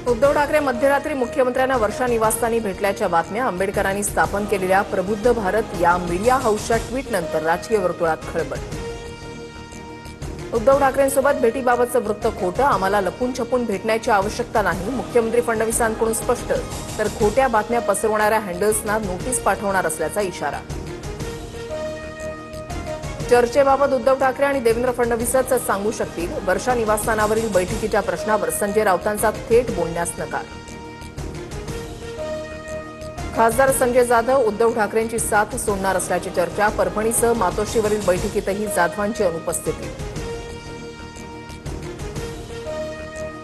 उद्धव ठाकरे मध्यरात्री मुख्यमंत्र्यांना वर्षा निवासस्थानी भेटल्याच्या बातम्या. आंबेडकरांनी स्थापन केलेल्या प्रबुद्ध भारत या मीडिया हाऊसच्या ट्विटनंतर राजकीय वर्तुळात खळबळ. उद्धव ठाकरेंसोबत भेटीबाबतचं वृत्त खोटं. आम्हाला लपून छपून भेटण्याची आवश्यकता नाही. मुख्यमंत्री फडणवीसांकडून स्पष्ट. तर खोट्या बातम्या पसरवणाऱ्या हँडल्सना नोटीस पाठवणार असल्याचा इशारा. चर्चेबाबत उद्धव ठाकरे आणि देवेंद्र फडणवीसच सांगू शकतील. वर्षा निवासस्थानावरील बैठकीच्या प्रश्नावर संजय राऊतांचा थेट बोलण्यास नकार. खासदार संजय जाधव उद्धव ठाकरेंची साथ सोडणार असल्याची चर्चा. परभणीसह मातोश्रीवरील बैठकीतही जाधवांची अनुपस्थिती.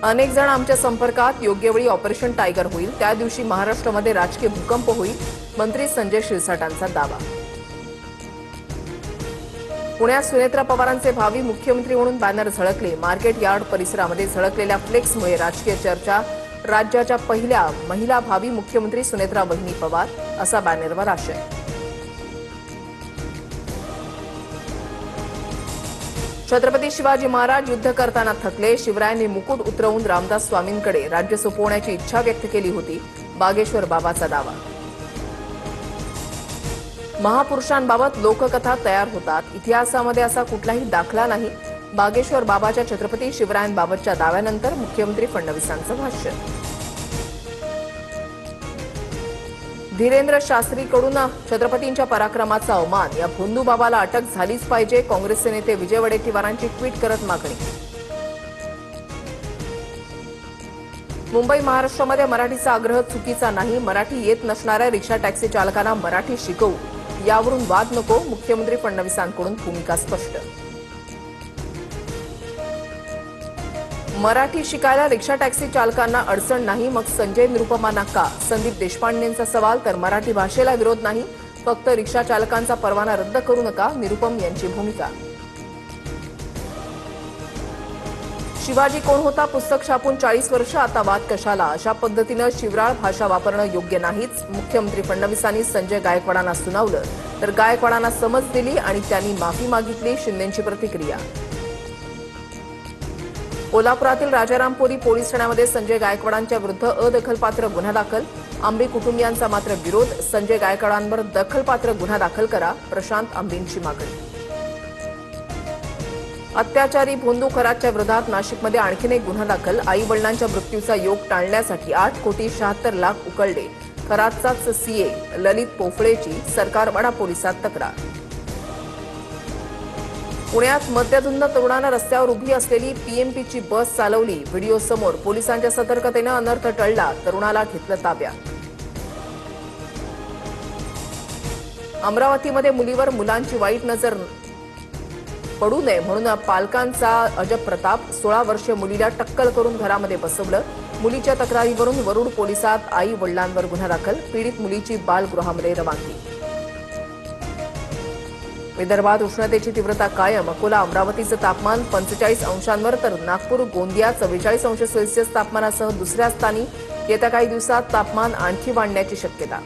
अनेक जण आमच्या संपर्कात. योग्य वेळी ऑपरेशन टायगर होईल. त्या दिवशी महाराष्ट्रामध्ये राजकीय भूकंप होईल. मंत्री संजय शिरसाटांचा दावा. पुण्यात सुनेत्रा पवारांचे भावी मुख्यमंत्री म्हणून बॅनर झळकले. मार्केट यार्ड परिसरामध्ये झळकलेल्या फ्लेक्समुळे राजकीय चर्चा. राज्याच्या पहिल्या महिला भावी मुख्यमंत्री सुनेत्रा वहिनी पवार असा बॅनरवर आशय. छत्रपती शिवाजी महाराज युद्ध करताना थकले. शिवरायांनी मुकुट उतरवून रामदास स्वामींकडे राज्य सोपवण्याची इच्छा व्यक्त केली होती. बागेश्वर बाबाचा दावा. महापुरुषांबाबत लोककथा तयार होतात. इतिहासामध्ये असा कुठलाही दाखला नाही. बागेश्वर बाबाच्या छत्रपती शिवरायांबाबतच्या दाव्यानंतर मुख्यमंत्री फडणवीसांचं भाष्य. धीरेंद्र शास्त्रीकडून छत्रपतींच्या पराक्रमाचा अवमान. या भोंदू बाबाला अटक झालीच पाहिजे. काँग्रेसचे नेते विजय वडेट्टीवारांची ट्विट करत मागणी. मुंबई महाराष्ट्रामध्ये मराठीचा आग्रह चुकीचा नाही. मराठी येत नसणाऱ्या रिक्षा टॅक्सी चालकांना मराठी शिकवू. यावरून वाद नको. मुख्यमंत्री फडणवीसांकडून भूमिका स्पष्ट. मराठी शिकायला रिक्षा टॅक्सी चालकांना अडचण नाही. मग संजय निरुपमांना का? संदीप देशपांडेंचा सवाल. तर मराठी भाषेला विरोध नाही. फक्त रिक्षा चालकांचा परवाना रद्द करू नका. निरुपम यांची भूमिका. शिवाजी कोण होता पुस्तक छापून 40 वर्ष. आता वाद कशाला? अशा पद्धतीनं शिवराळ भाषा वापरणं योग्य नाहीच. मुख्यमंत्री फडणवीसांनी संजय गायकवाडांना सुनावलं. तर गायकवाडांना समज दिली आणि त्यांनी माफी मागितली. शिंदेंची प्रतिक्रिया. कोल्हापुरातील राजारामपुरी पोलीस ठाण्यामध्ये संजय गायकवाडांच्या विरुद्ध अदखलपात्र गुन्हा दाखल. आंबे कुटुंबियांचा मात्र विरोध. संजय गायकवाडांवर दखलपात्र गुन्हा दाखल करा. प्रशांत आंबेंची मागणी. अत्याचारी भोंदू खरातच्या विरोधात नाशिकमध्ये आणखीन एक गुन्हा दाखल. आई वडिलांच्या मृत्यूचा योग टाळण्यासाठी 8,76,00,000 उकळले. खरातचाच सीए ललित पोफळेची सरकारवाडा पोलिसात तक्रार. पुण्यात मद्यधुंद तरुणानं रस्त्यावर उभी असलेली पीएमपीची बस चालवली. व्हिडिओ समोर. पोलिसांच्या सतर्कतेनं अनर्थ टळला. तरुणाला घेतलं ताब्यात. अमरावतीमध्ये मुलीवर मुलांची वाईट नजर पडू नये म्हणून पालकांचा अजब प्रताप. 16 वर्षीय मुलीला टक्कल करून घरामध्ये बसवलं. मुलीच्या तक्रारीवरून वरुड पोलिसात आई वडिलांवर गुन्हा दाखल. पीडित मुलीची बालगृहामध्ये रवानगी. विदर्भात उष्णतेची तीव्रता कायम. अकोला अमरावतीचं तापमान 45 अंशांवर तर नागपूर गोंदिया 44 अंश सेल्सिअस तापमानासह दुसऱ्या स्थानी. येत्या काही दिवसात तापमान आणखी वाढण्याची शक्यता.